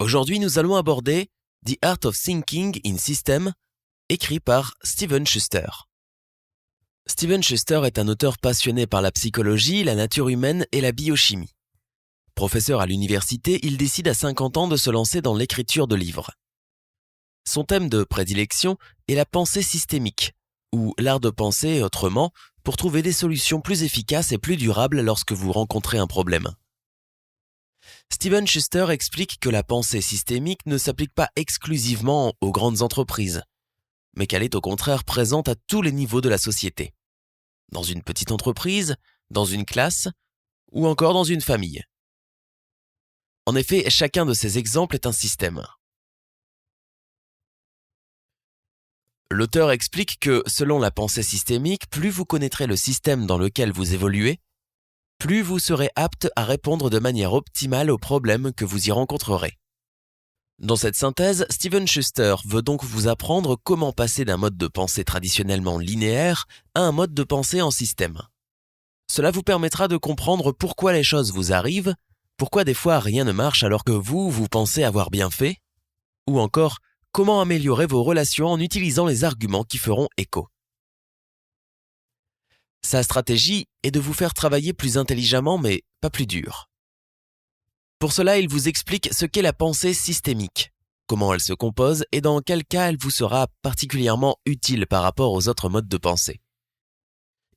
Aujourd'hui, nous allons aborder The Art of Thinking in System, écrit par Steven Schuster. Steven Schuster est un auteur passionné par la psychologie, la nature humaine et la biochimie. Professeur à l'université, il décide à 50 ans de se lancer dans l'écriture de livres. Son thème de prédilection est la pensée systémique, ou l'art de penser autrement pour trouver des solutions plus efficaces et plus durables lorsque vous rencontrez un problème. Steven Schuster explique que la pensée systémique ne s'applique pas exclusivement aux grandes entreprises, mais qu'elle est au contraire présente à tous les niveaux de la société. Dans une petite entreprise, dans une classe, ou encore dans une famille. En effet, chacun de ces exemples est un système. L'auteur explique que, selon la pensée systémique, plus vous connaîtrez le système dans lequel vous évoluez, plus vous serez apte à répondre de manière optimale aux problèmes que vous y rencontrerez. Dans cette synthèse, Steven Schuster veut donc vous apprendre comment passer d'un mode de pensée traditionnellement linéaire à un mode de pensée en système. Cela vous permettra de comprendre pourquoi les choses vous arrivent, pourquoi des fois rien ne marche alors que vous pensez avoir bien fait, ou encore comment améliorer vos relations en utilisant les arguments qui feront écho. Sa stratégie est de vous faire travailler plus intelligemment mais pas plus dur. Pour cela, il vous explique ce qu'est la pensée systémique, comment elle se compose et dans quel cas elle vous sera particulièrement utile par rapport aux autres modes de pensée.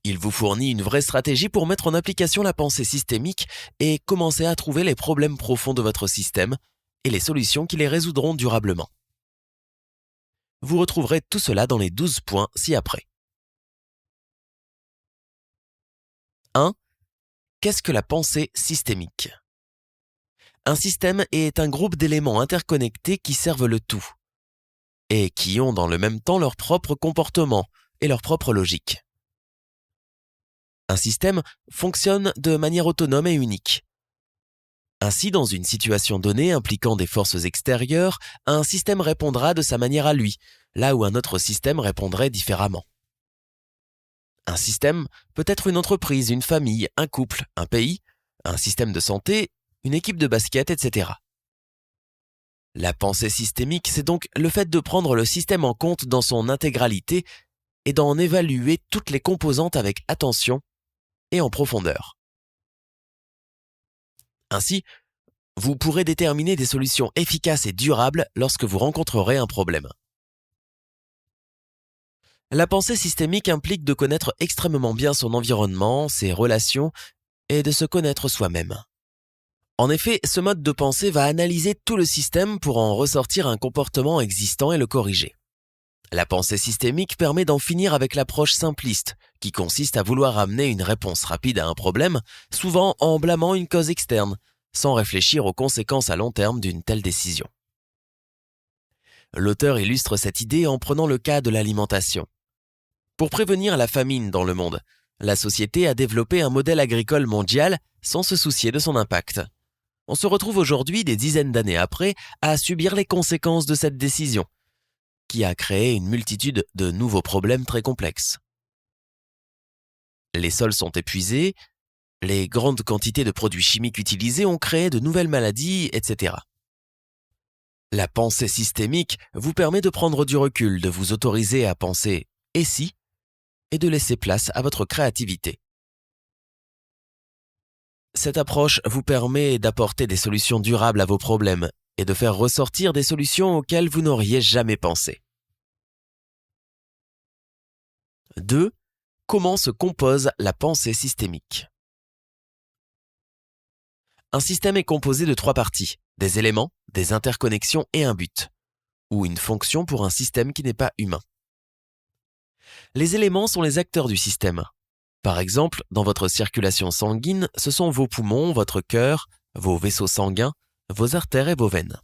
Il vous fournit une vraie stratégie pour mettre en application la pensée systémique et commencer à trouver les problèmes profonds de votre système et les solutions qui les résoudront durablement. Vous retrouverez tout cela dans les 12 points ci-après. 1. Qu'est-ce que la pensée systémique ? Un système est un groupe d'éléments interconnectés qui servent le tout et qui ont dans le même temps leur propre comportement et leur propre logique. Un système fonctionne de manière autonome et unique. Ainsi, dans une situation donnée impliquant des forces extérieures, un système répondra de sa manière à lui, là où un autre système répondrait différemment. Un système peut être une entreprise, une famille, un couple, un pays, un système de santé, une équipe de basket, etc. La pensée systémique, c'est donc le fait de prendre le système en compte dans son intégralité et d'en évaluer toutes les composantes avec attention et en profondeur. Ainsi, vous pourrez déterminer des solutions efficaces et durables lorsque vous rencontrerez un problème. La pensée systémique implique de connaître extrêmement bien son environnement, ses relations et de se connaître soi-même. En effet, ce mode de pensée va analyser tout le système pour en ressortir un comportement existant et le corriger. La pensée systémique permet d'en finir avec l'approche simpliste, qui consiste à vouloir amener une réponse rapide à un problème, souvent en blâmant une cause externe, sans réfléchir aux conséquences à long terme d'une telle décision. L'auteur illustre cette idée en prenant le cas de l'alimentation. Pour prévenir la famine dans le monde, la société a développé un modèle agricole mondial sans se soucier de son impact. On se retrouve aujourd'hui, des dizaines d'années après, à subir les conséquences de cette décision, qui a créé une multitude de nouveaux problèmes très complexes. Les sols sont épuisés, les grandes quantités de produits chimiques utilisés ont créé de nouvelles maladies, etc. La pensée systémique vous permet de prendre du recul, de vous autoriser à penser « et si ?» et de laisser place à votre créativité. Cette approche vous permet d'apporter des solutions durables à vos problèmes et de faire ressortir des solutions auxquelles vous n'auriez jamais pensé. 2. Comment se compose la pensée systémique ? Un système est composé de 3 parties, des éléments, des interconnexions et un but, ou une fonction pour un système qui n'est pas humain. Les éléments sont les acteurs du système. Par exemple, dans votre circulation sanguine, ce sont vos poumons, votre cœur, vos vaisseaux sanguins, vos artères et vos veines.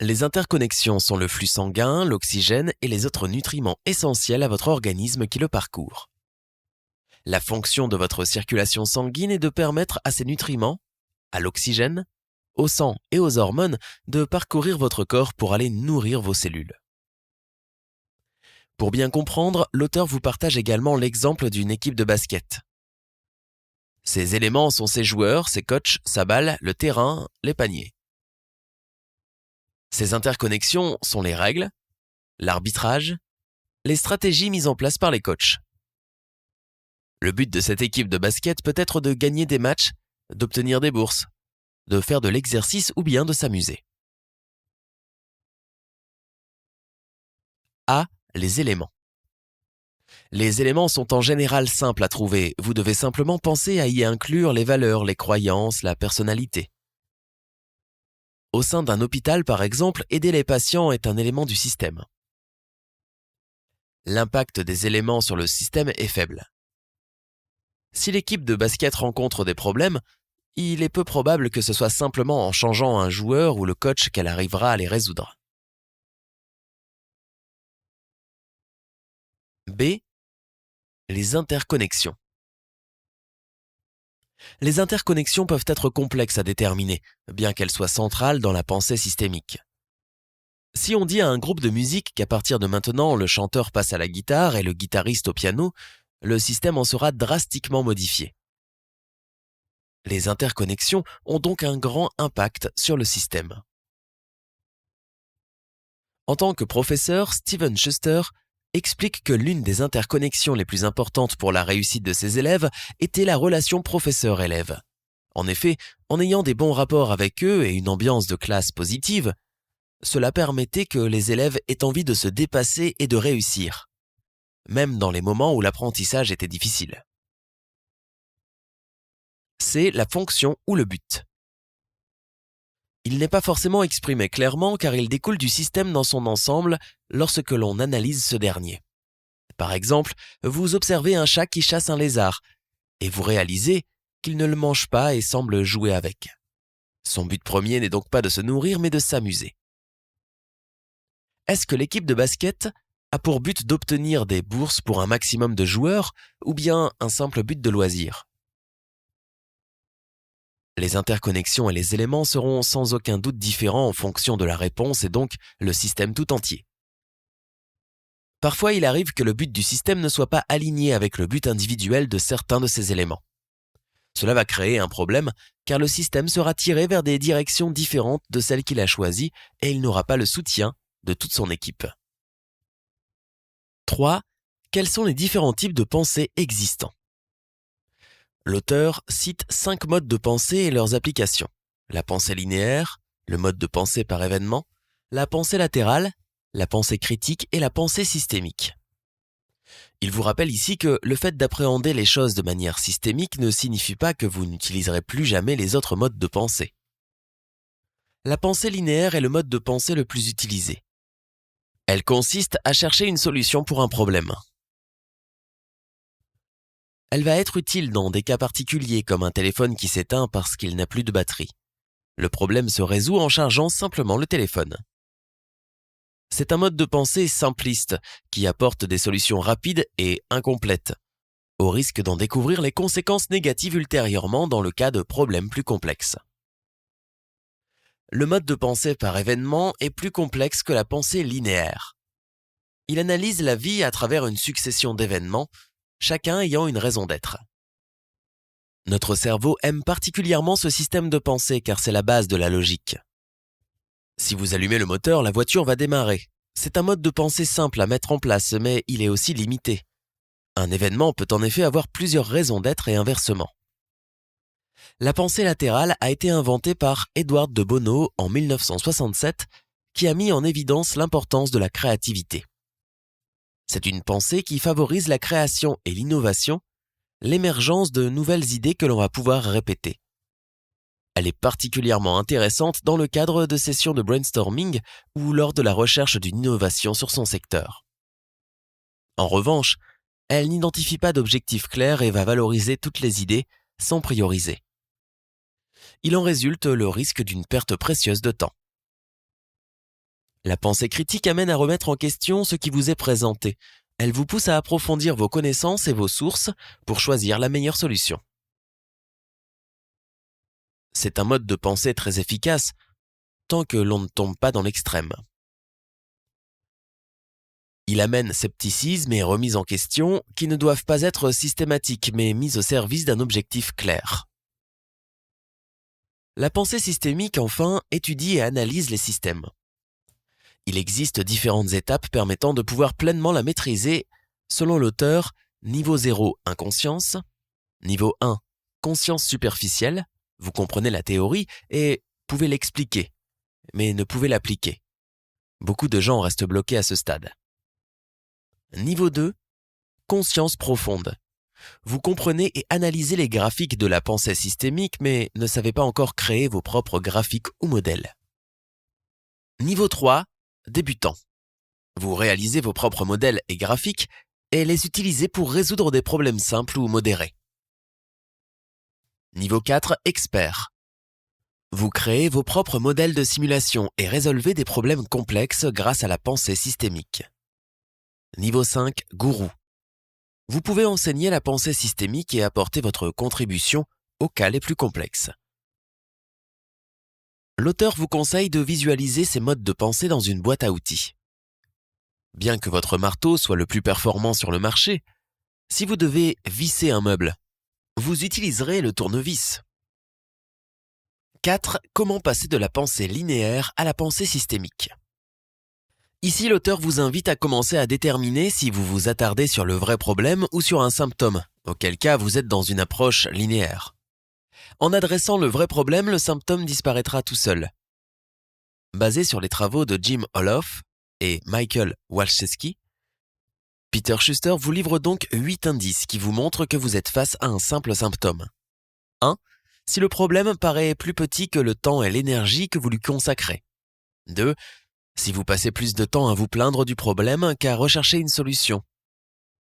Les interconnexions sont le flux sanguin, l'oxygène et les autres nutriments essentiels à votre organisme qui le parcourt. La fonction de votre circulation sanguine est de permettre à ces nutriments, à l'oxygène, au sang et aux hormones de parcourir votre corps pour aller nourrir vos cellules. Pour bien comprendre, l'auteur vous partage également l'exemple d'une équipe de basket. Ces éléments sont ses joueurs, ses coachs, sa balle, le terrain, les paniers. Ces interconnexions sont les règles, l'arbitrage, les stratégies mises en place par les coachs. Le but de cette équipe de basket peut être de gagner des matchs, d'obtenir des bourses, de faire de l'exercice ou bien de s'amuser. A. Les éléments. Les éléments sont en général simples à trouver. Vous devez simplement penser à y inclure les valeurs, les croyances, la personnalité. Au sein d'un hôpital, par exemple, aider les patients est un élément du système. L'impact des éléments sur le système est faible. Si l'équipe de basket rencontre des problèmes, il est peu probable que ce soit simplement en changeant un joueur ou le coach qu'elle arrivera à les résoudre. B. Les interconnexions. Les interconnexions peuvent être complexes à déterminer, bien qu'elles soient centrales dans la pensée systémique. Si on dit à un groupe de musique qu'à partir de maintenant, le chanteur passe à la guitare et le guitariste au piano, le système en sera drastiquement modifié. Les interconnexions ont donc un grand impact sur le système. En tant que professeur, Steven Schuster explique que l'une des interconnexions les plus importantes pour la réussite de ses élèves était la relation professeur-élève. En effet, en ayant des bons rapports avec eux et une ambiance de classe positive, cela permettait que les élèves aient envie de se dépasser et de réussir, même dans les moments où l'apprentissage était difficile. C'est la fonction ou le but. Il n'est pas forcément exprimé clairement car il découle du système dans son ensemble lorsque l'on analyse ce dernier. Par exemple, vous observez un chat qui chasse un lézard et vous réalisez qu'il ne le mange pas et semble jouer avec. Son but premier n'est donc pas de se nourrir mais de s'amuser. Est-ce que l'équipe de basket a pour but d'obtenir des bourses pour un maximum de joueurs ou bien un simple but de loisir ? Les interconnexions et les éléments seront sans aucun doute différents en fonction de la réponse et donc le système tout entier. Parfois, il arrive que le but du système ne soit pas aligné avec le but individuel de certains de ces éléments. Cela va créer un problème car le système sera tiré vers des directions différentes de celles qu'il a choisies et il n'aura pas le soutien de toute son équipe. 3. Quels sont les différents types de pensée existants ? L'auteur cite 5 modes de pensée et leurs applications. La pensée linéaire, le mode de pensée par événement, la pensée latérale, la pensée critique et la pensée systémique. Il vous rappelle ici que le fait d'appréhender les choses de manière systémique ne signifie pas que vous n'utiliserez plus jamais les autres modes de pensée. La pensée linéaire est le mode de pensée le plus utilisé. Elle consiste à chercher une solution pour un problème. Elle va être utile dans des cas particuliers comme un téléphone qui s'éteint parce qu'il n'a plus de batterie. Le problème se résout en chargeant simplement le téléphone. C'est un mode de pensée simpliste qui apporte des solutions rapides et incomplètes, au risque d'en découvrir les conséquences négatives ultérieurement dans le cas de problèmes plus complexes. Le mode de pensée par événement est plus complexe que la pensée linéaire. Il analyse la vie à travers une succession d'événements, chacun ayant une raison d'être. Notre cerveau aime particulièrement ce système de pensée car c'est la base de la logique. Si vous allumez le moteur, la voiture va démarrer. C'est un mode de pensée simple à mettre en place, mais il est aussi limité. Un événement peut en effet avoir plusieurs raisons d'être et inversement. La pensée latérale a été inventée par Edward de Bono en 1967, qui a mis en évidence l'importance de la créativité. C'est une pensée qui favorise la création et l'innovation, l'émergence de nouvelles idées que l'on va pouvoir répéter. Elle est particulièrement intéressante dans le cadre de sessions de brainstorming ou lors de la recherche d'une innovation sur son secteur. En revanche, elle n'identifie pas d'objectif clair et va valoriser toutes les idées sans prioriser. Il en résulte le risque d'une perte précieuse de temps. La pensée critique amène à remettre en question ce qui vous est présenté. Elle vous pousse à approfondir vos connaissances et vos sources pour choisir la meilleure solution. C'est un mode de pensée très efficace, tant que l'on ne tombe pas dans l'extrême. Il amène scepticisme et remise en question qui ne doivent pas être systématiques mais mises au service d'un objectif clair. La pensée systémique, enfin, étudie et analyse les systèmes. Il existe différentes étapes permettant de pouvoir pleinement la maîtriser. Selon l'auteur, niveau 0, inconscience. Niveau 1, conscience superficielle. Vous comprenez la théorie et pouvez l'expliquer, mais ne pouvez l'appliquer. Beaucoup de gens restent bloqués à ce stade. Niveau 2, conscience profonde. Vous comprenez et analysez les graphiques de la pensée systémique, mais ne savez pas encore créer vos propres graphiques ou modèles. Niveau 3, débutant. Vous réalisez vos propres modèles et graphiques et les utilisez pour résoudre des problèmes simples ou modérés. Niveau 4, expert. Vous créez vos propres modèles de simulation et résolvez des problèmes complexes grâce à la pensée systémique. Niveau 5, gourou. Vous pouvez enseigner la pensée systémique et apporter votre contribution aux cas les plus complexes. L'auteur vous conseille de visualiser ces modes de pensée dans une boîte à outils. Bien que votre marteau soit le plus performant sur le marché, si vous devez visser un meuble, vous utiliserez le tournevis. 4. Comment passer de la pensée linéaire à la pensée systémique. Ici, l'auteur vous invite à commencer à déterminer si vous vous attardez sur le vrai problème ou sur un symptôme, auquel cas vous êtes dans une approche linéaire. En adressant le vrai problème, le symptôme disparaîtra tout seul. Basé sur les travaux de Jim Olof et Michael Walczewski, Peter Schuster vous livre donc 8 indices qui vous montrent que vous êtes face à un simple symptôme. 1. Si le problème paraît plus petit que le temps et l'énergie que vous lui consacrez. 2. Si vous passez plus de temps à vous plaindre du problème qu'à rechercher une solution.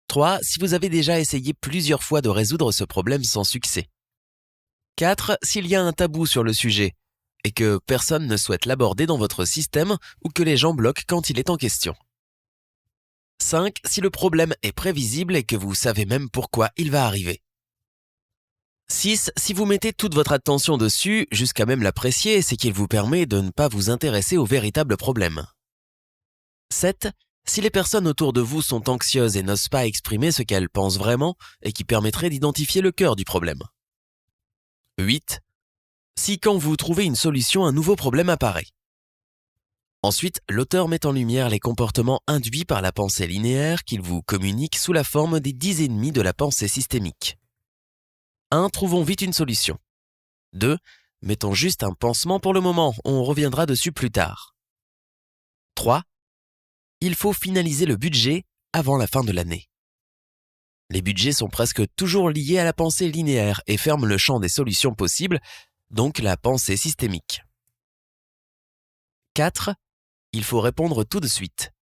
3. Si vous avez déjà essayé plusieurs fois de résoudre ce problème sans succès. 4. S'il y a un tabou sur le sujet et que personne ne souhaite l'aborder dans votre système ou que les gens bloquent quand il est en question. 5. Si le problème est prévisible et que vous savez même pourquoi il va arriver. 6. Si vous mettez toute votre attention dessus, jusqu'à même l'apprécier, c'est qu'il vous permet de ne pas vous intéresser au véritable problème. 7. Si les personnes autour de vous sont anxieuses et n'osent pas exprimer ce qu'elles pensent vraiment et qui permettrait d'identifier le cœur du problème. 8. Si quand vous trouvez une solution, un nouveau problème apparaît. Ensuite, l'auteur met en lumière les comportements induits par la pensée linéaire qu'il vous communique sous la forme des 10 ennemis de la pensée systémique. 1. Trouvons vite une solution. 2. Mettons juste un pansement pour le moment, on reviendra dessus plus tard. 3. Il faut finaliser le budget avant la fin de l'année. Les budgets sont presque toujours liés à la pensée linéaire et ferment le champ des solutions possibles, donc la pensée systémique. 4. Il faut répondre tout de suite.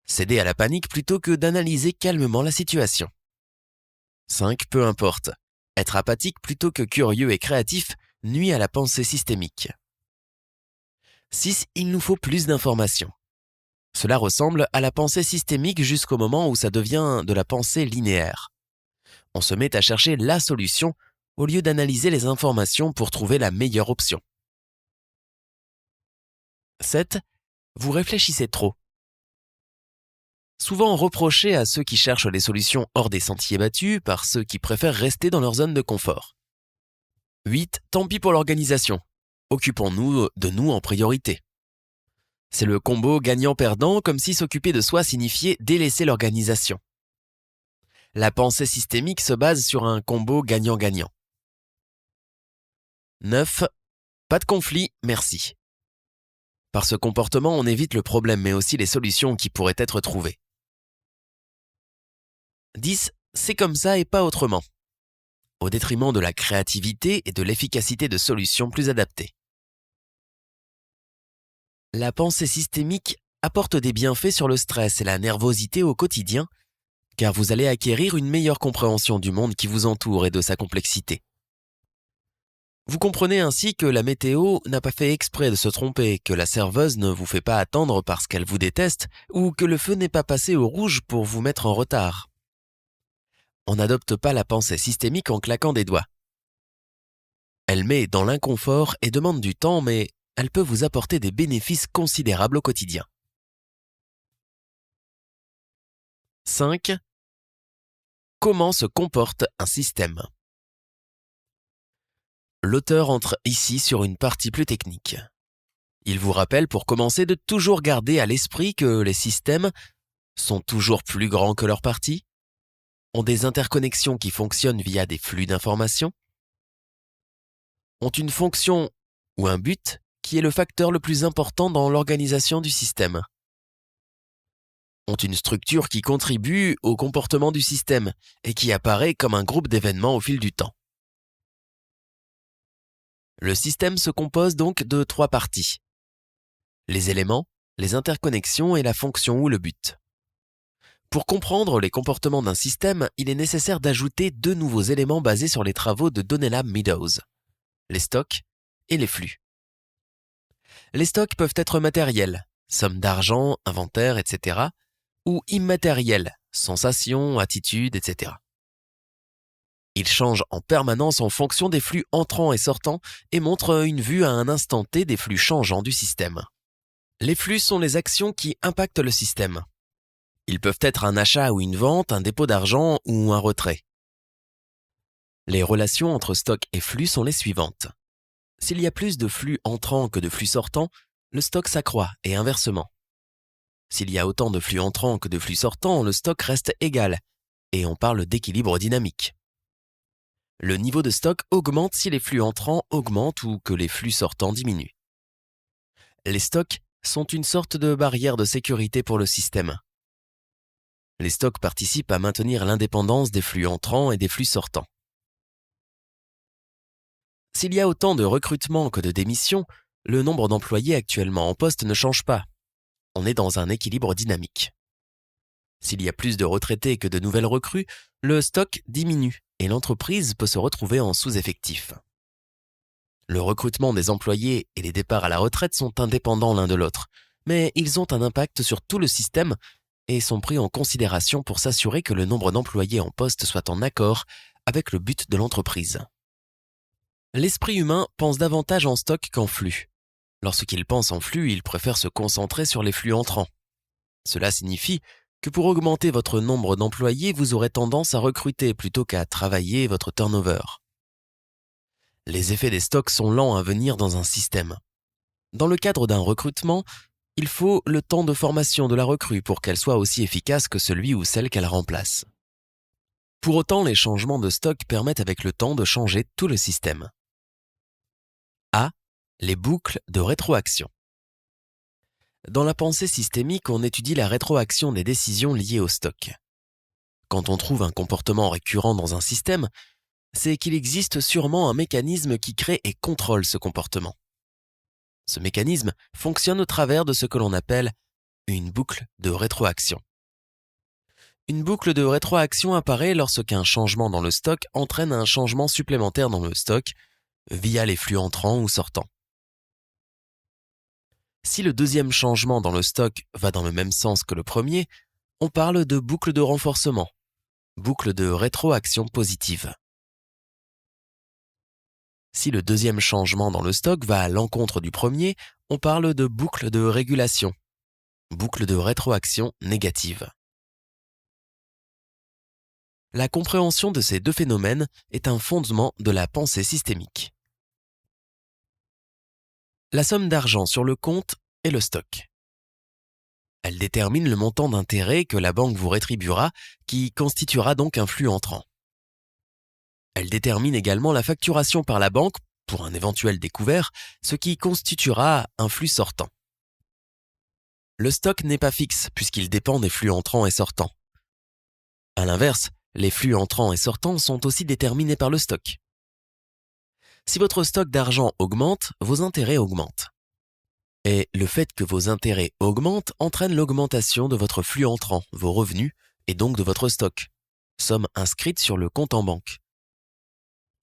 Céder à la panique plutôt que d'analyser calmement la situation. 5. Peu importe. Être apathique plutôt que curieux et créatif nuit à la pensée systémique. 6. Il nous faut plus d'informations. Cela ressemble à la pensée systémique jusqu'au moment où ça devient de la pensée linéaire. On se met à chercher la solution au lieu d'analyser les informations pour trouver la meilleure option. 7. Vous réfléchissez trop. Souvent reproché à ceux qui cherchent les solutions hors des sentiers battus par ceux qui préfèrent rester dans leur zone de confort. 8. Tant pis pour l'organisation. Occupons-nous de nous en priorité. C'est le combo gagnant-perdant, comme si s'occuper de soi signifiait délaisser l'organisation. La pensée systémique se base sur un combo gagnant-gagnant. 9. Pas de conflit, merci. Par ce comportement, on évite le problème, mais aussi les solutions qui pourraient être trouvées. 10. C'est comme ça et pas autrement. Au détriment de la créativité et de l'efficacité de solutions plus adaptées. La pensée systémique apporte des bienfaits sur le stress et la nervosité au quotidien, car vous allez acquérir une meilleure compréhension du monde qui vous entoure et de sa complexité. Vous comprenez ainsi que la météo n'a pas fait exprès de se tromper, que la serveuse ne vous fait pas attendre parce qu'elle vous déteste, ou que le feu n'est pas passé au rouge pour vous mettre en retard. On n'adopte pas la pensée systémique en claquant des doigts. Elle met dans l'inconfort et demande du temps, mais elle peut vous apporter des bénéfices considérables au quotidien. 5. Comment se comporte un système ? L'auteur entre ici sur une partie plus technique. Il vous rappelle pour commencer de toujours garder à l'esprit que les systèmes sont toujours plus grands que leur partie, ont des interconnexions qui fonctionnent via des flux d'informations, ont une fonction ou un but qui est le facteur le plus important dans l'organisation du système, ont une structure qui contribue au comportement du système et qui apparaît comme un groupe d'événements au fil du temps. Le système se compose donc de 3 parties: les éléments, les interconnexions et la fonction ou le but. Pour comprendre les comportements d'un système, il est nécessaire d'ajouter 2 nouveaux éléments basés sur les travaux de Donella Meadows: les stocks et les flux. Les stocks peuvent être matériels, somme d'argent, inventaire, etc., ou immatériels, sensations, attitudes, etc. Ils changent en permanence en fonction des flux entrants et sortants et montrent une vue à un instant T des flux changeants du système. Les flux sont les actions qui impactent le système. Ils peuvent être un achat ou une vente, un dépôt d'argent ou un retrait. Les relations entre stock et flux sont les suivantes. S'il y a plus de flux entrants que de flux sortants, le stock s'accroît et inversement. S'il y a autant de flux entrants que de flux sortants, le stock reste égal et on parle d'équilibre dynamique. Le niveau de stock augmente si les flux entrants augmentent ou que les flux sortants diminuent. Les stocks sont une sorte de barrière de sécurité pour le système. Les stocks participent à maintenir l'indépendance des flux entrants et des flux sortants. S'il y a autant de recrutements que de démissions, le nombre d'employés actuellement en poste ne change pas. On est dans un équilibre dynamique. S'il y a plus de retraités que de nouvelles recrues, le stock diminue et l'entreprise peut se retrouver en sous-effectif. Le recrutement des employés et les départs à la retraite sont indépendants l'un de l'autre, mais ils ont un impact sur tout le système et sont pris en considération pour s'assurer que le nombre d'employés en poste soit en accord avec le but de l'entreprise. L'esprit humain pense davantage en stock qu'en flux. Lorsqu'il pense en flux, il préfère se concentrer sur les flux entrants. Cela signifie que pour augmenter votre nombre d'employés, vous aurez tendance à recruter plutôt qu'à travailler votre turnover. Les effets des stocks sont lents à venir dans un système. Dans le cadre d'un recrutement, il faut le temps de formation de la recrue pour qu'elle soit aussi efficace que celui ou celle qu'elle remplace. Pour autant, les changements de stock permettent avec le temps de changer tout le système. A. Les boucles de rétroaction. Dans la pensée systémique, on étudie la rétroaction des décisions liées au stock. Quand on trouve un comportement récurrent dans un système, c'est qu'il existe sûrement un mécanisme qui crée et contrôle ce comportement. Ce mécanisme fonctionne au travers de ce que l'on appelle une boucle de rétroaction. Une boucle de rétroaction apparaît lorsqu'un changement dans le stock entraîne un changement supplémentaire dans le stock via les flux entrants ou sortants. Si le deuxième changement dans le stock va dans le même sens que le premier, on parle de boucle de renforcement, boucle de rétroaction positive. Si le deuxième changement dans le stock va à l'encontre du premier, on parle de boucle de régulation, boucle de rétroaction négative. La compréhension de ces 2 phénomènes est un fondement de la pensée systémique. La somme d'argent sur le compte est le stock. Elle détermine le montant d'intérêt que la banque vous rétribuera, qui constituera donc un flux entrant. Elle détermine également la facturation par la banque pour un éventuel découvert, ce qui constituera un flux sortant. Le stock n'est pas fixe puisqu'il dépend des flux entrants et sortants. À l'inverse, les flux entrants et sortants sont aussi déterminés par le stock. Si votre stock d'argent augmente, vos intérêts augmentent. Et le fait que vos intérêts augmentent entraîne l'augmentation de votre flux entrant, vos revenus, et donc de votre stock, somme inscrite sur le compte en banque.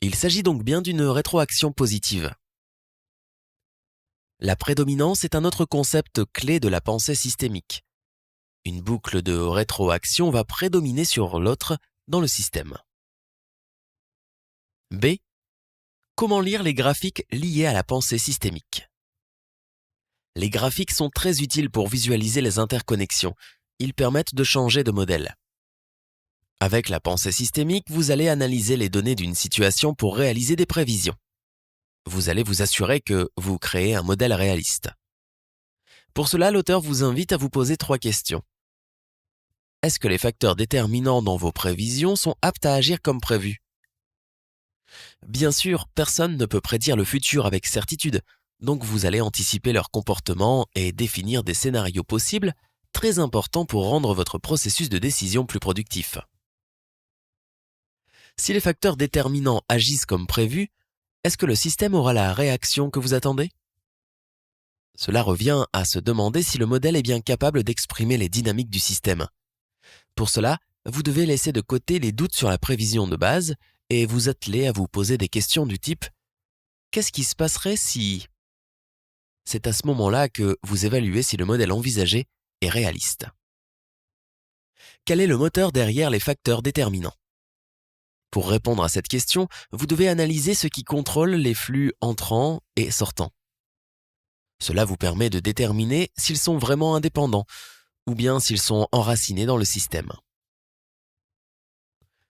Il s'agit donc bien d'une rétroaction positive. La prédominance est un autre concept clé de la pensée systémique. Une boucle de rétroaction va prédominer sur l'autre dans le système. B. Comment lire les graphiques liés à la pensée systémique? Les graphiques sont très utiles pour visualiser les interconnexions. Ils permettent de changer de modèle. Avec la pensée systémique, vous allez analyser les données d'une situation pour réaliser des prévisions. Vous allez vous assurer que vous créez un modèle réaliste. Pour cela, l'auteur vous invite à vous poser 3 questions. Est-ce que les facteurs déterminants dans vos prévisions sont aptes à agir comme prévu? Bien sûr, personne ne peut prédire le futur avec certitude, donc vous allez anticiper leur comportement et définir des scénarios possibles, très importants pour rendre votre processus de décision plus productif. Si les facteurs déterminants agissent comme prévu, est-ce que le système aura la réaction que vous attendez? Cela revient à se demander si le modèle est bien capable d'exprimer les dynamiques du système. Pour cela, vous devez laisser de côté les doutes sur la prévision de base et vous atteler à vous poser des questions du type « Qu'est-ce qui se passerait si… » C'est à ce moment-là que vous évaluez si le modèle envisagé est réaliste. Quel est le moteur derrière les facteurs déterminants? Pour répondre à cette question, vous devez analyser ce qui contrôle les flux entrants et sortants. Cela vous permet de déterminer s'ils sont vraiment indépendants ou bien s'ils sont enracinés dans le système.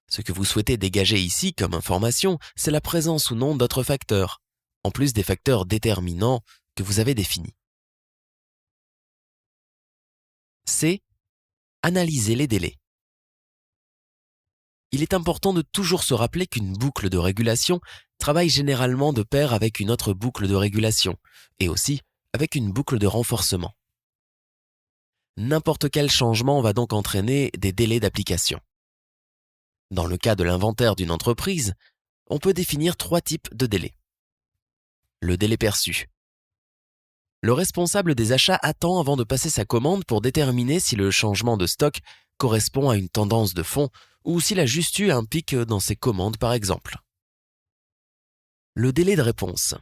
Ce que vous souhaitez dégager ici comme information, c'est la présence ou non d'autres facteurs, en plus des facteurs déterminants que vous avez définis. C. Analyser les délais. Il est important de toujours se rappeler qu'une boucle de régulation travaille généralement de pair avec une autre boucle de régulation, et aussi avec une boucle de renforcement. N'importe quel changement va donc entraîner des délais d'application. Dans le cas de l'inventaire d'une entreprise, on peut définir 3 types de délais. Le délai perçu. Le responsable des achats attend avant de passer sa commande pour déterminer si le changement de stock correspond à une tendance de fond ou s'il a juste eu un pic dans ses commandes par exemple. Le délai de réponse.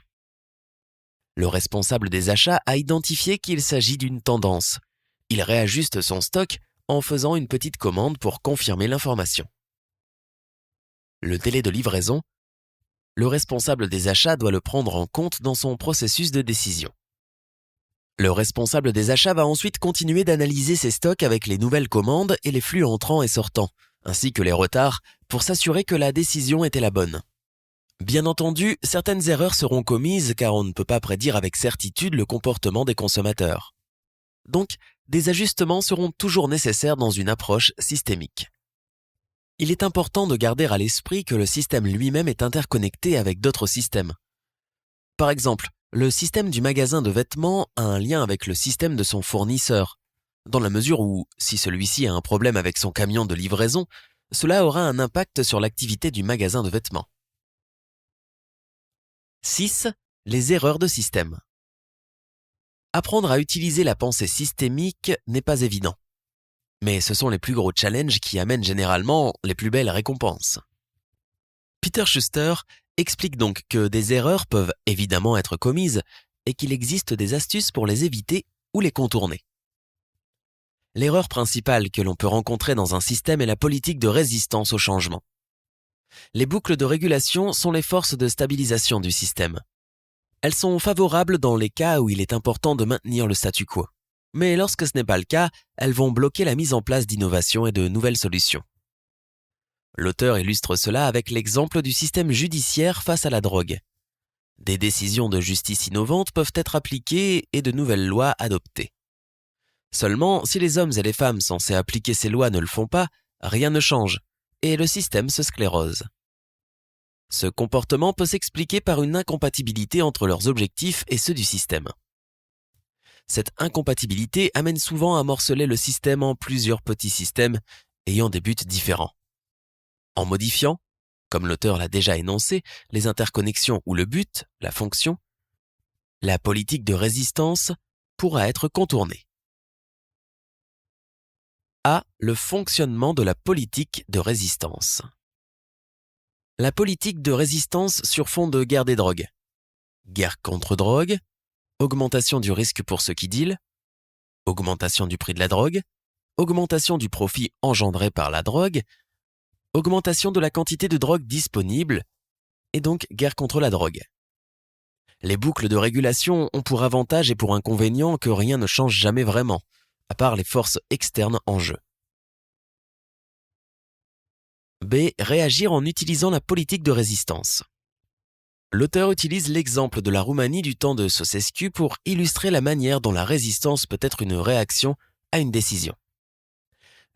Le responsable des achats a identifié qu'il s'agit d'une tendance. Il réajuste son stock en faisant une petite commande pour confirmer l'information. Le délai de livraison. Le responsable des achats doit le prendre en compte dans son processus de décision. Le responsable des achats va ensuite continuer d'analyser ses stocks avec les nouvelles commandes et les flux entrants et sortants, ainsi que les retards, pour s'assurer que la décision était la bonne. Bien entendu, certaines erreurs seront commises car on ne peut pas prédire avec certitude le comportement des consommateurs. Donc, des ajustements seront toujours nécessaires dans une approche systémique. Il est important de garder à l'esprit que le système lui-même est interconnecté avec d'autres systèmes. Par exemple, le système du magasin de vêtements a un lien avec le système de son fournisseur, dans la mesure où, si celui-ci a un problème avec son camion de livraison, cela aura un impact sur l'activité du magasin de vêtements. 6. Les erreurs de système. Apprendre à utiliser la pensée systémique n'est pas évident. Mais ce sont les plus gros challenges qui amènent généralement les plus belles récompenses. Peter Schuster explique donc que des erreurs peuvent évidemment être commises et qu'il existe des astuces pour les éviter ou les contourner. L'erreur principale que l'on peut rencontrer dans un système est la politique de résistance au changement. Les boucles de régulation sont les forces de stabilisation du système. Elles sont favorables dans les cas où il est important de maintenir le statu quo. Mais lorsque ce n'est pas le cas, elles vont bloquer la mise en place d'innovations et de nouvelles solutions. L'auteur illustre cela avec l'exemple du système judiciaire face à la drogue. Des décisions de justice innovantes peuvent être appliquées et de nouvelles lois adoptées. Seulement, si les hommes et les femmes censés appliquer ces lois ne le font pas, rien ne change, et le système se sclérose. Ce comportement peut s'expliquer par une incompatibilité entre leurs objectifs et ceux du système. Cette incompatibilité amène souvent à morceler le système en plusieurs petits systèmes ayant des buts différents. En modifiant, comme l'auteur l'a déjà énoncé, les interconnexions ou le but, la fonction, la politique de résistance pourra être contournée. A. Le fonctionnement de la politique de résistance. La politique de résistance sur fond de guerre des drogues. Guerre contre drogue, augmentation du risque pour ceux qui dealent, augmentation du prix de la drogue, augmentation du profit engendré par la drogue, augmentation de la quantité de drogue disponible, et donc guerre contre la drogue. Les boucles de régulation ont pour avantage et pour inconvénient que rien ne change jamais vraiment, à part les forces externes en jeu. B. Réagir en utilisant la politique de résistance. L'auteur utilise l'exemple de la Roumanie du temps de Ceausescu pour illustrer la manière dont la résistance peut être une réaction à une décision.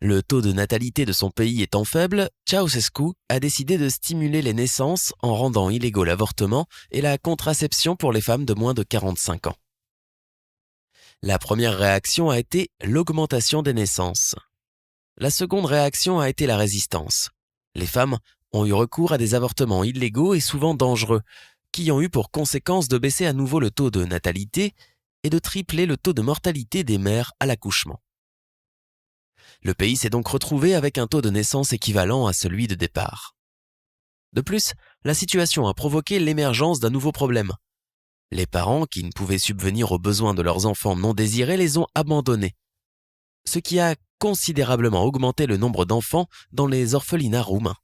Le taux de natalité de son pays étant faible, Ceausescu a décidé de stimuler les naissances en rendant illégaux l'avortement et la contraception pour les femmes de moins de 45 ans. La première réaction a été l'augmentation des naissances. La seconde réaction a été la résistance. Les femmes ont eu recours à des avortements illégaux et souvent dangereux, qui ont eu pour conséquence de baisser à nouveau le taux de natalité et de tripler le taux de mortalité des mères à l'accouchement. Le pays s'est donc retrouvé avec un taux de naissance équivalent à celui de départ. De plus, la situation a provoqué l'émergence d'un nouveau problème. Les parents qui ne pouvaient subvenir aux besoins de leurs enfants non désirés les ont abandonnés, ce qui a considérablement augmenté le nombre d'enfants dans les orphelinats roumains.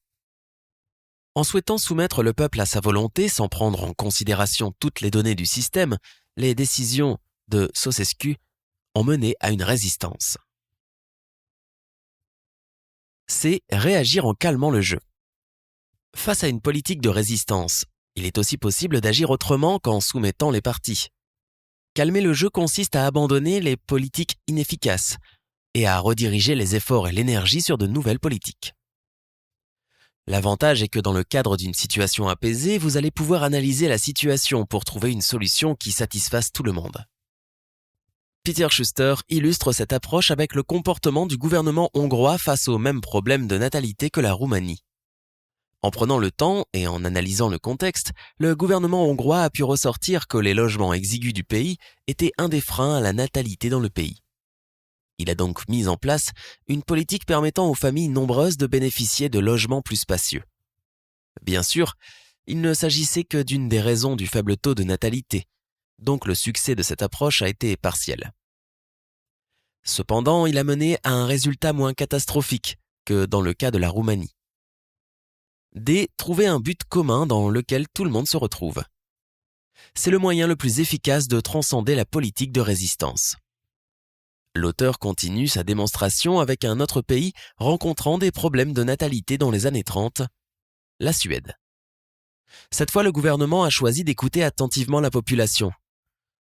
En souhaitant soumettre le peuple à sa volonté sans prendre en considération toutes les données du système, les décisions de Ceausescu ont mené à une résistance. C'est réagir en calmant le jeu. Face à une politique de résistance, il est aussi possible d'agir autrement qu'en soumettant les partis. Calmer le jeu consiste à abandonner les politiques inefficaces et à rediriger les efforts et l'énergie sur de nouvelles politiques. L'avantage est que dans le cadre d'une situation apaisée, vous allez pouvoir analyser la situation pour trouver une solution qui satisfasse tout le monde. Peter Schuster illustre cette approche avec le comportement du gouvernement hongrois face au même problème de natalité que la Roumanie. En prenant le temps et en analysant le contexte, le gouvernement hongrois a pu ressortir que les logements exigus du pays étaient un des freins à la natalité dans le pays. Il a donc mis en place une politique permettant aux familles nombreuses de bénéficier de logements plus spacieux. Bien sûr, il ne s'agissait que d'une des raisons du faible taux de natalité, donc le succès de cette approche a été partiel. Cependant, il a mené à un résultat moins catastrophique que dans le cas de la Roumanie. Trouver un but commun dans lequel tout le monde se retrouve. C'est le moyen le plus efficace de transcender la politique de résistance. L'auteur continue sa démonstration avec un autre pays rencontrant des problèmes de natalité dans les années 30, la Suède. Cette fois, le gouvernement a choisi d'écouter attentivement la population.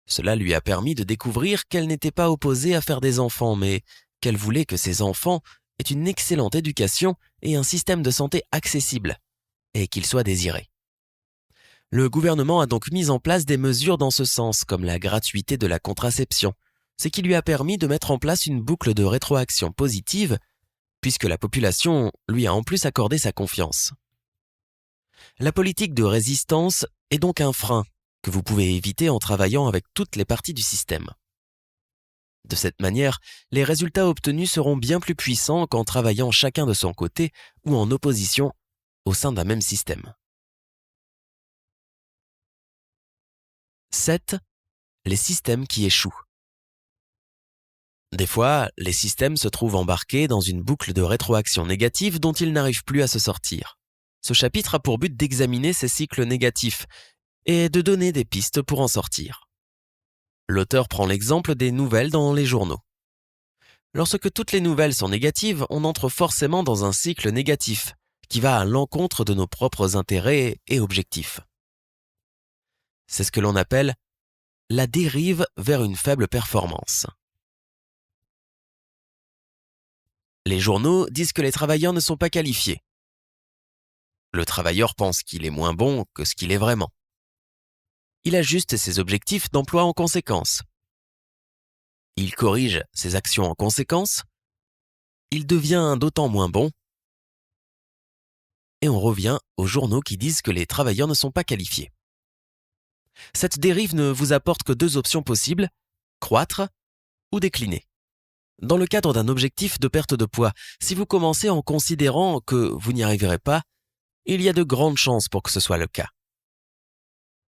Cela lui a permis de découvrir qu'elle n'était pas opposée à faire des enfants, mais qu'elle voulait que ses enfants aient une excellente éducation et un système de santé accessible, et qu'ils soient désirés. Le gouvernement a donc mis en place des mesures dans ce sens, comme la gratuité de la contraception, ce qui lui a permis de mettre en place une boucle de rétroaction positive, puisque la population lui a en plus accordé sa confiance. La politique de résistance est donc un frein que vous pouvez éviter en travaillant avec toutes les parties du système. De cette manière, les résultats obtenus seront bien plus puissants qu'en travaillant chacun de son côté ou en opposition au sein d'un même système. 7. Les systèmes qui échouent. Des fois, les systèmes se trouvent embarqués dans une boucle de rétroaction négative dont ils n'arrivent plus à se sortir. Ce chapitre a pour but d'examiner ces cycles négatifs et de donner des pistes pour en sortir. L'auteur prend l'exemple des nouvelles dans les journaux. Lorsque toutes les nouvelles sont négatives, on entre forcément dans un cycle négatif qui va à l'encontre de nos propres intérêts et objectifs. C'est ce que l'on appelle la dérive vers une faible performance. Les journaux disent que les travailleurs ne sont pas qualifiés. Le travailleur pense qu'il est moins bon que ce qu'il est vraiment. Il ajuste ses objectifs d'emploi en conséquence. Il corrige ses actions en conséquence. Il devient d'autant moins bon. Et on revient aux journaux qui disent que les travailleurs ne sont pas qualifiés. Cette dérive ne vous apporte que deux options possibles, croître ou décliner. Dans le cadre d'un objectif de perte de poids, si vous commencez en considérant que vous n'y arriverez pas, il y a de grandes chances pour que ce soit le cas.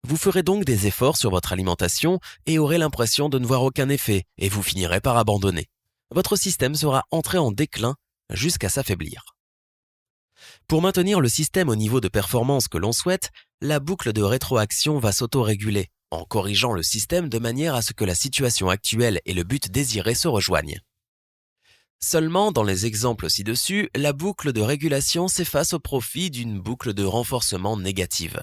Vous ferez donc des efforts sur votre alimentation et aurez l'impression de ne voir aucun effet et vous finirez par abandonner. Votre système sera entré en déclin jusqu'à s'affaiblir. Pour maintenir le système au niveau de performance que l'on souhaite, la boucle de rétroaction va s'autoréguler en corrigeant le système de manière à ce que la situation actuelle et le but désiré se rejoignent. Seulement, dans les exemples ci-dessus, la boucle de régulation s'efface au profit d'une boucle de renforcement négative.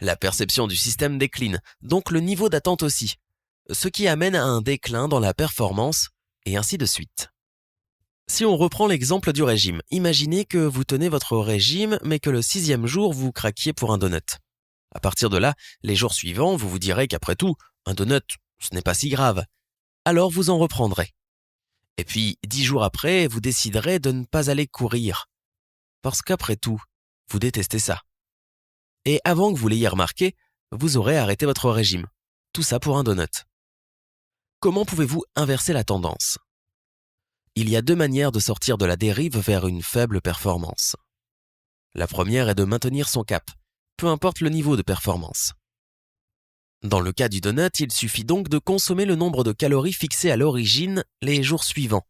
La perception du système décline, donc le niveau d'attente aussi, ce qui amène à un déclin dans la performance, et ainsi de suite. Si on reprend l'exemple du régime, imaginez que vous tenez votre régime, mais que le 6e jour, vous craquiez pour un donut. À partir de là, les jours suivants, vous vous direz qu'après tout, un donut, ce n'est pas si grave. Alors vous en reprendrez. Et puis, 10 jours après, vous déciderez de ne pas aller courir. Parce qu'après tout, vous détestez ça. Et avant que vous l'ayez remarqué, vous aurez arrêté votre régime. Tout ça pour un donut. Comment pouvez-vous inverser la tendance ? Il y a 2 manières de sortir de la dérive vers une faible performance. La première est de maintenir son cap, peu importe le niveau de performance. Dans le cas du donut, il suffit donc de consommer le nombre de calories fixé à l'origine les jours suivants,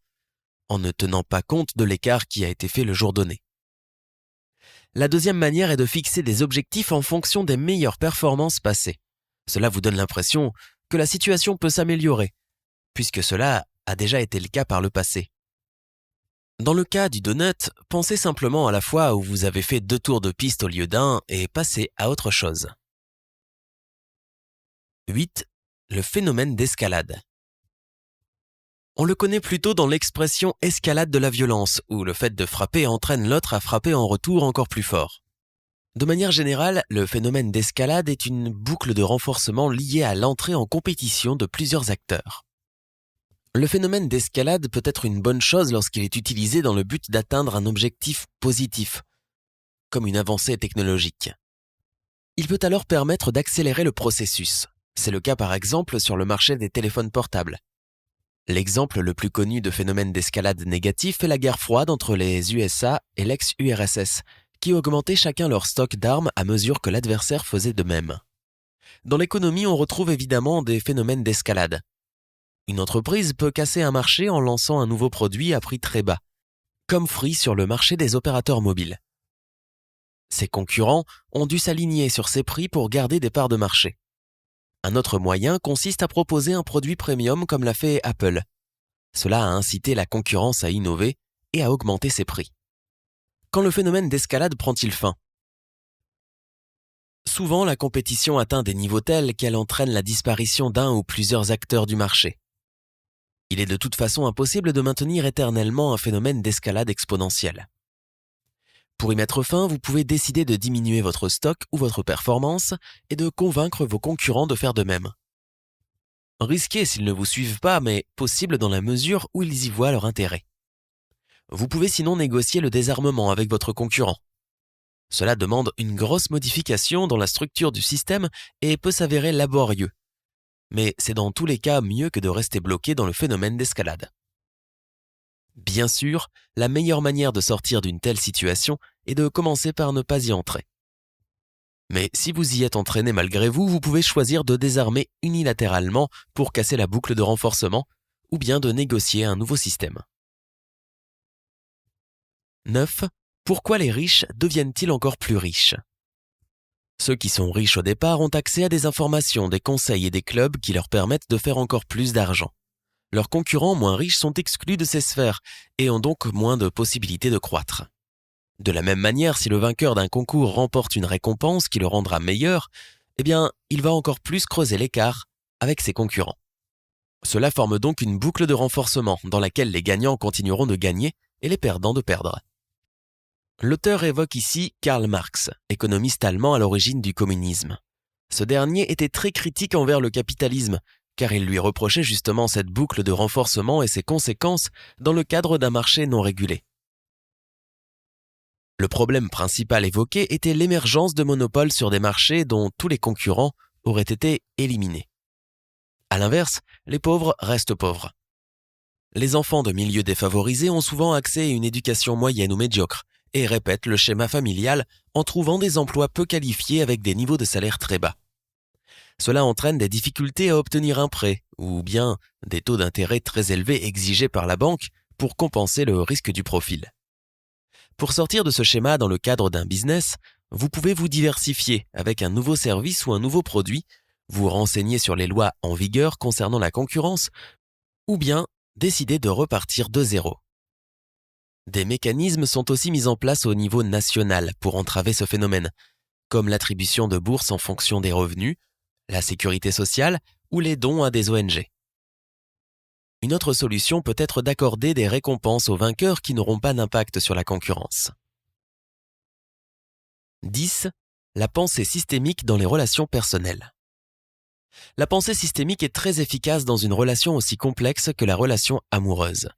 en ne tenant pas compte de l'écart qui a été fait le jour donné. La deuxième manière est de fixer des objectifs en fonction des meilleures performances passées. Cela vous donne l'impression que la situation peut s'améliorer, puisque cela a déjà été le cas par le passé. Dans le cas du donut, pensez simplement à la fois où vous avez fait 2 tours de piste au lieu d'un et passez à autre chose. 8. Le phénomène d'escalade. On le connaît plutôt dans l'expression escalade de la violence, où le fait de frapper entraîne l'autre à frapper en retour encore plus fort. De manière générale, le phénomène d'escalade est une boucle de renforcement liée à l'entrée en compétition de plusieurs acteurs. Le phénomène d'escalade peut être une bonne chose lorsqu'il est utilisé dans le but d'atteindre un objectif positif, comme une avancée technologique. Il peut alors permettre d'accélérer le processus. C'est le cas par exemple sur le marché des téléphones portables. L'exemple le plus connu de phénomène d'escalade négatif est la guerre froide entre les USA et l'ex-URSS, qui augmentaient chacun leur stock d'armes à mesure que l'adversaire faisait de même. Dans l'économie, on retrouve évidemment des phénomènes d'escalade. Une entreprise peut casser un marché en lançant un nouveau produit à prix très bas, comme Free sur le marché des opérateurs mobiles. Ses concurrents ont dû s'aligner sur ces prix pour garder des parts de marché. Un autre moyen consiste à proposer un produit premium comme l'a fait Apple. Cela a incité la concurrence à innover et à augmenter ses prix. Quand le phénomène d'escalade prend-il fin ? Souvent, la compétition atteint des niveaux tels qu'elle entraîne la disparition d'un ou plusieurs acteurs du marché. Il est de toute façon impossible de maintenir éternellement un phénomène d'escalade exponentielle. Pour y mettre fin, vous pouvez décider de diminuer votre stock ou votre performance et de convaincre vos concurrents de faire de même. Risqué s'ils ne vous suivent pas, mais possible dans la mesure où ils y voient leur intérêt. Vous pouvez sinon négocier le désarmement avec votre concurrent. Cela demande une grosse modification dans la structure du système et peut s'avérer laborieux. Mais c'est dans tous les cas mieux que de rester bloqué dans le phénomène d'escalade. Bien sûr, la meilleure manière de sortir d'une telle situation est de commencer par ne pas y entrer. Mais si vous y êtes entraîné malgré vous, vous pouvez choisir de désarmer unilatéralement pour casser la boucle de renforcement ou bien de négocier un nouveau système. 9. Pourquoi les riches deviennent-ils encore plus riches ? Ceux qui sont riches au départ ont accès à des informations, des conseils et des clubs qui leur permettent de faire encore plus d'argent. Leurs concurrents moins riches sont exclus de ces sphères et ont donc moins de possibilités de croître. De la même manière, si le vainqueur d'un concours remporte une récompense qui le rendra meilleur, eh bien, il va encore plus creuser l'écart avec ses concurrents. Cela forme donc une boucle de renforcement dans laquelle les gagnants continueront de gagner et les perdants de perdre. L'auteur évoque ici Karl Marx, économiste allemand à l'origine du communisme. Ce dernier était très critique envers le capitalisme, car il lui reprochait justement cette boucle de renforcement et ses conséquences dans le cadre d'un marché non régulé. Le problème principal évoqué était l'émergence de monopoles sur des marchés dont tous les concurrents auraient été éliminés. À l'inverse, les pauvres restent pauvres. Les enfants de milieux défavorisés ont souvent accès à une éducation moyenne ou médiocre et répètent le schéma familial en trouvant des emplois peu qualifiés avec des niveaux de salaire très bas. Cela entraîne des difficultés à obtenir un prêt ou bien des taux d'intérêt très élevés exigés par la banque pour compenser le risque du profil. Pour sortir de ce schéma dans le cadre d'un business, vous pouvez vous diversifier avec un nouveau service ou un nouveau produit, vous renseigner sur les lois en vigueur concernant la concurrence ou bien décider de repartir de zéro. Des mécanismes sont aussi mis en place au niveau national pour entraver ce phénomène, comme l'attribution de bourses en fonction des revenus, la sécurité sociale ou les dons à des ONG. Une autre solution peut être d'accorder des récompenses aux vainqueurs qui n'auront pas d'impact sur la concurrence. 10. La pensée systémique dans les relations personnelles. La pensée systémique est très efficace dans une relation aussi complexe que la relation amoureuse.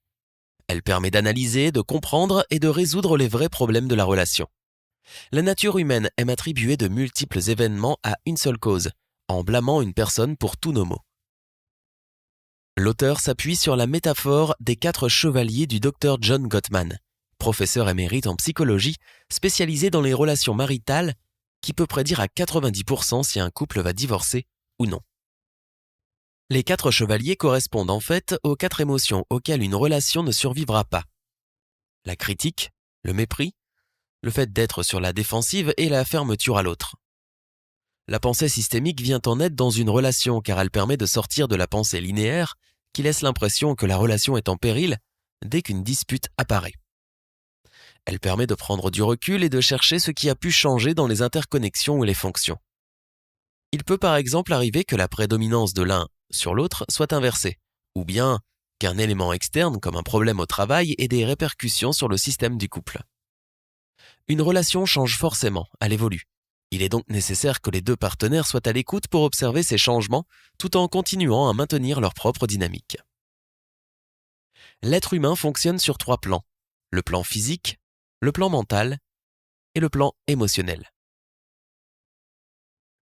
Elle permet d'analyser, de comprendre et de résoudre les vrais problèmes de la relation. La nature humaine aime attribuer de multiples événements à une seule cause, en blâmant une personne pour tous nos maux. L'auteur s'appuie sur la métaphore des 4 chevaliers du Dr John Gottman, professeur émérite en psychologie spécialisé dans les relations maritales, qui peut prédire à 90% si un couple va divorcer ou non. Les 4 chevaliers correspondent en fait aux 4 émotions auxquelles une relation ne survivra pas. La critique, le mépris, le fait d'être sur la défensive et la fermeture à l'autre. La pensée systémique vient en aide dans une relation car elle permet de sortir de la pensée linéaire qui laisse l'impression que la relation est en péril dès qu'une dispute apparaît. Elle permet de prendre du recul et de chercher ce qui a pu changer dans les interconnexions ou les fonctions. Il peut par exemple arriver que la prédominance de l'un sur l'autre soit inversée, ou bien qu'un élément externe comme un problème au travail ait des répercussions sur le système du couple. Une relation change forcément, elle évolue. Il est donc nécessaire que les 2 partenaires soient à l'écoute pour observer ces changements tout en continuant à maintenir leur propre dynamique. L'être humain fonctionne sur 3 plans, le plan physique, le plan mental et le plan émotionnel.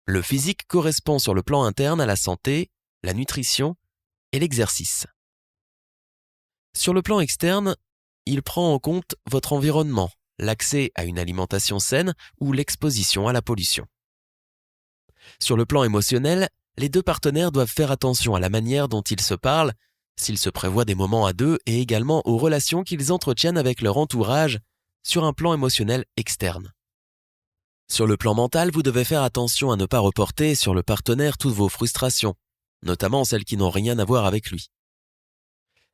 Le physique correspond sur le plan interne à la santé, la nutrition et l'exercice. Sur le plan externe, il prend en compte votre environnement, l'accès à une alimentation saine ou l'exposition à la pollution. Sur le plan émotionnel, les 2 partenaires doivent faire attention à la manière dont ils se parlent, s'ils se prévoient des moments à 2 et également aux relations qu'ils entretiennent avec leur entourage sur un plan émotionnel externe. Sur le plan mental, vous devez faire attention à ne pas reporter sur le partenaire toutes vos frustrations, notamment celles qui n'ont rien à voir avec lui.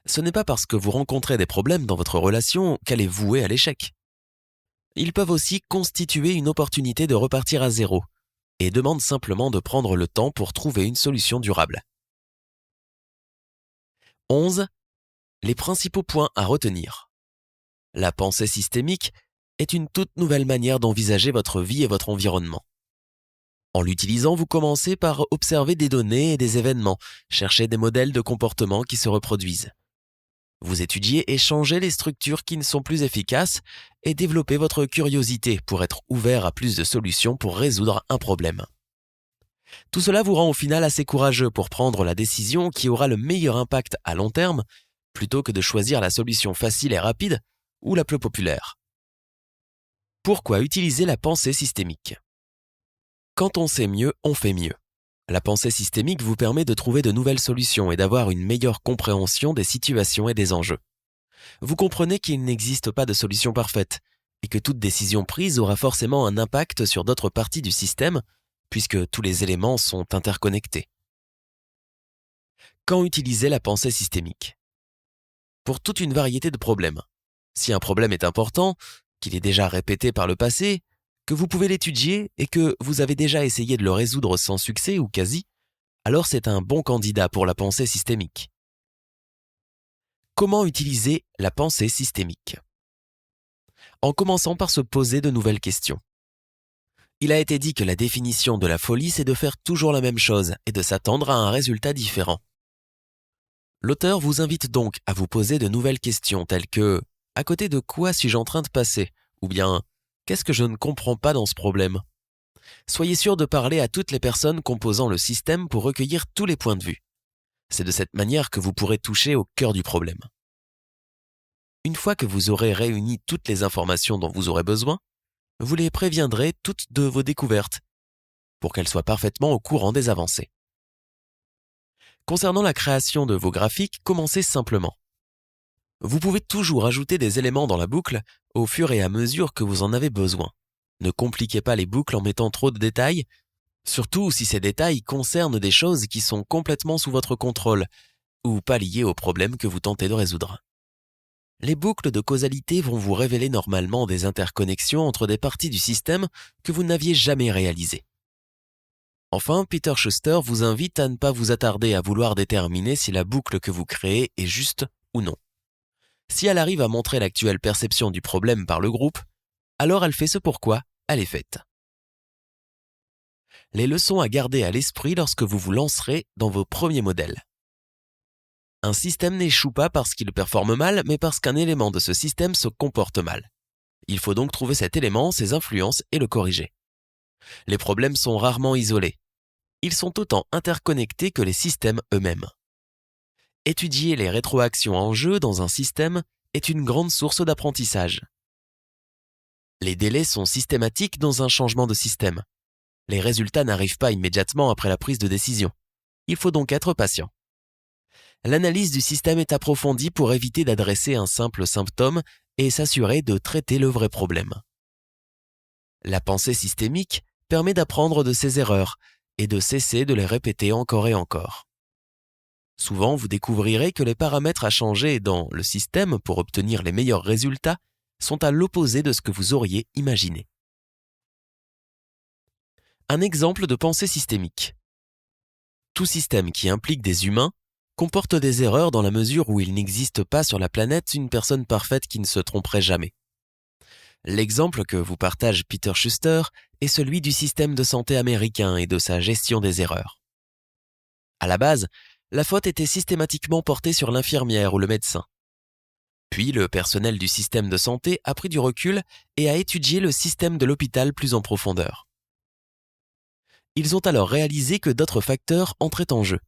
Ce n'est pas parce que vous rencontrez des problèmes dans votre relation qu'elle est vouée à l'échec. Ils peuvent aussi constituer une opportunité de repartir à zéro et demandent simplement de prendre le temps pour trouver une solution durable. 11. Les principaux points à retenir. La pensée systémique est une toute nouvelle manière d'envisager votre vie et votre environnement. En l'utilisant, vous commencez par observer des données et des événements, chercher des modèles de comportement qui se reproduisent. Vous étudiez et changez les structures qui ne sont plus efficaces et développez votre curiosité pour être ouvert à plus de solutions pour résoudre un problème. Tout cela vous rend au final assez courageux pour prendre la décision qui aura le meilleur impact à long terme, plutôt que de choisir la solution facile et rapide ou la plus populaire. Pourquoi utiliser la pensée systémique ? Quand on sait mieux, on fait mieux. La pensée systémique vous permet de trouver de nouvelles solutions et d'avoir une meilleure compréhension des situations et des enjeux. Vous comprenez qu'il n'existe pas de solution parfaite et que toute décision prise aura forcément un impact sur d'autres parties du système puisque tous les éléments sont interconnectés. Quand utiliser la pensée systémique ? Pour toute une variété de problèmes. Si un problème est important, qu'il est déjà répété par le passé, que vous pouvez l'étudier et que vous avez déjà essayé de le résoudre sans succès ou quasi, alors c'est un bon candidat pour la pensée systémique. Comment utiliser la pensée systémique ? En commençant par se poser de nouvelles questions. Il a été dit que la définition de la folie, c'est de faire toujours la même chose et de s'attendre à un résultat différent. L'auteur vous invite donc à vous poser de nouvelles questions telles que « À côté de quoi suis-je en train de passer ?» ou bien « Qu'est-ce que je ne comprends pas dans ce problème ?» Soyez sûr de parler à toutes les personnes composant le système pour recueillir tous les points de vue. C'est de cette manière que vous pourrez toucher au cœur du problème. Une fois que vous aurez réuni toutes les informations dont vous aurez besoin, vous les préviendrez toutes de vos découvertes pour qu'elles soient parfaitement au courant des avancées. Concernant la création de vos graphiques, commencez simplement. Vous pouvez toujours ajouter des éléments dans la boucle au fur et à mesure que vous en avez besoin. Ne compliquez pas les boucles en mettant trop de détails, surtout si ces détails concernent des choses qui sont complètement sous votre contrôle ou pas liées au problème que vous tentez de résoudre. Les boucles de causalité vont vous révéler normalement des interconnexions entre des parties du système que vous n'aviez jamais réalisées. Enfin, Peter Schuster vous invite à ne pas vous attarder à vouloir déterminer si la boucle que vous créez est juste ou non. Si elle arrive à montrer l'actuelle perception du problème par le groupe, alors elle fait ce pourquoi elle est faite. Les leçons à garder à l'esprit lorsque vous vous lancerez dans vos premiers modèles. Un système n'échoue pas parce qu'il performe mal, mais parce qu'un élément de ce système se comporte mal. Il faut donc trouver cet élément, ses influences et le corriger. Les problèmes sont rarement isolés. Ils sont autant interconnectés que les systèmes eux-mêmes. Étudier les rétroactions en jeu dans un système est une grande source d'apprentissage. Les délais sont systématiques dans un changement de système. Les résultats n'arrivent pas immédiatement après la prise de décision. Il faut donc être patient. L'analyse du système est approfondie pour éviter d'adresser un simple symptôme et s'assurer de traiter le vrai problème. La pensée systémique permet d'apprendre de ses erreurs et de cesser de les répéter encore et encore. Souvent, vous découvrirez que les paramètres à changer dans le système pour obtenir les meilleurs résultats sont à l'opposé de ce que vous auriez imaginé. Un exemple de pensée systémique. Tout système qui implique des humains comporte des erreurs dans la mesure où il n'existe pas sur la planète une personne parfaite qui ne se tromperait jamais. L'exemple que vous partage Peter Schuster est celui du système de santé américain et de sa gestion des erreurs. À la base, la faute était systématiquement portée sur l'infirmière ou le médecin. Puis le personnel du système de santé a pris du recul et a étudié le système de l'hôpital plus en profondeur. Ils ont alors réalisé que d'autres facteurs entraient en jeu.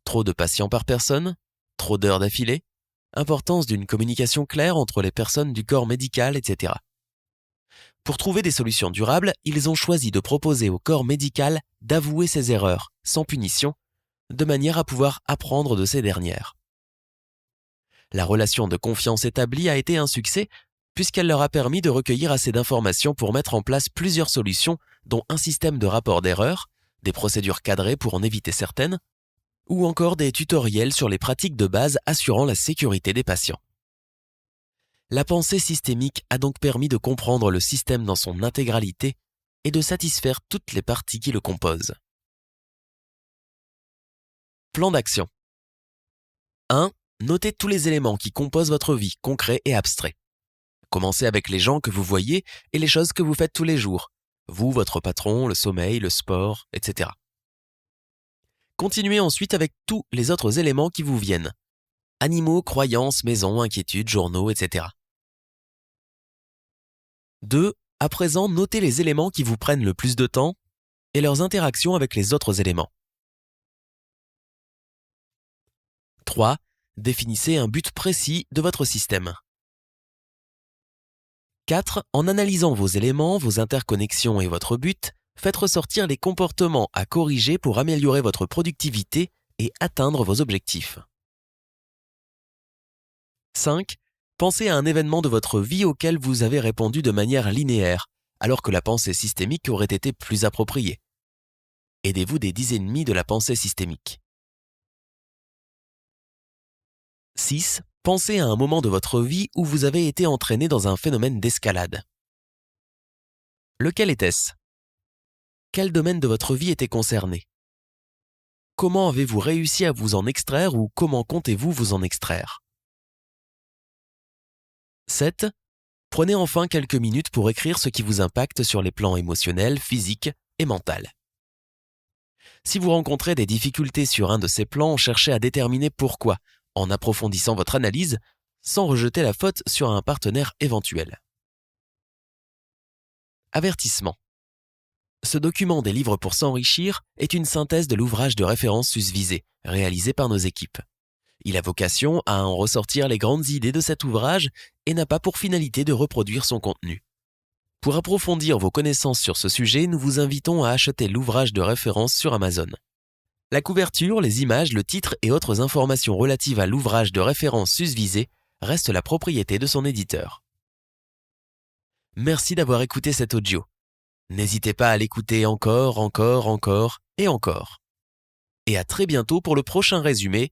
Trop de patients par personne, trop d'heures d'affilée, importance d'une communication claire entre les personnes du corps médical, etc. Pour trouver des solutions durables, ils ont choisi de proposer au corps médical d'avouer ses erreurs, sans punition, de manière à pouvoir apprendre de ces dernières. La relation de confiance établie a été un succès, puisqu'elle leur a permis de recueillir assez d'informations pour mettre en place plusieurs solutions, dont un système de rapport d'erreurs, des procédures cadrées pour en éviter certaines, ou encore des tutoriels sur les pratiques de base assurant la sécurité des patients. La pensée systémique a donc permis de comprendre le système dans son intégralité et de satisfaire toutes les parties qui le composent. Plan d'action. 1. Notez tous les éléments qui composent votre vie, concrets et abstraits. Commencez avec les gens que vous voyez et les choses que vous faites tous les jours. Vous, votre patron, le sommeil, le sport, etc. Continuez ensuite avec tous les autres éléments qui vous viennent. Animaux, croyances, maisons, inquiétudes, journaux, etc. 2. À présent, notez les éléments qui vous prennent le plus de temps et leurs interactions avec les autres éléments. 3. Définissez un but précis de votre système. 4. En analysant vos éléments, vos interconnexions et votre but, faites ressortir les comportements à corriger pour améliorer votre productivité et atteindre vos objectifs. 5. Pensez à un événement de votre vie auquel vous avez répondu de manière linéaire, alors que la pensée systémique aurait été plus appropriée. Aidez-vous des 10 ennemis de la pensée systémique. 6. Pensez à un moment de votre vie où vous avez été entraîné dans un phénomène d'escalade. Lequel était-ce ? Quel domaine de votre vie était concerné ? Comment avez-vous réussi à vous en extraire ou comment comptez-vous vous en extraire ? 7. Prenez enfin quelques minutes pour écrire ce qui vous impacte sur les plans émotionnel, physique et mental. Si vous rencontrez des difficultés sur un de ces plans, cherchez à déterminer pourquoi, en approfondissant votre analyse, sans rejeter la faute sur un partenaire éventuel. Avertissement. Ce document des livres pour s'enrichir est une synthèse de l'ouvrage de référence susvisé, réalisé par nos équipes. Il a vocation à en ressortir les grandes idées de cet ouvrage et n'a pas pour finalité de reproduire son contenu. Pour approfondir vos connaissances sur ce sujet, nous vous invitons à acheter l'ouvrage de référence sur Amazon. La couverture, les images, le titre et autres informations relatives à l'ouvrage de référence susvisé restent la propriété de son éditeur. Merci d'avoir écouté cet audio. N'hésitez pas à l'écouter encore et encore. Et à très bientôt pour le prochain résumé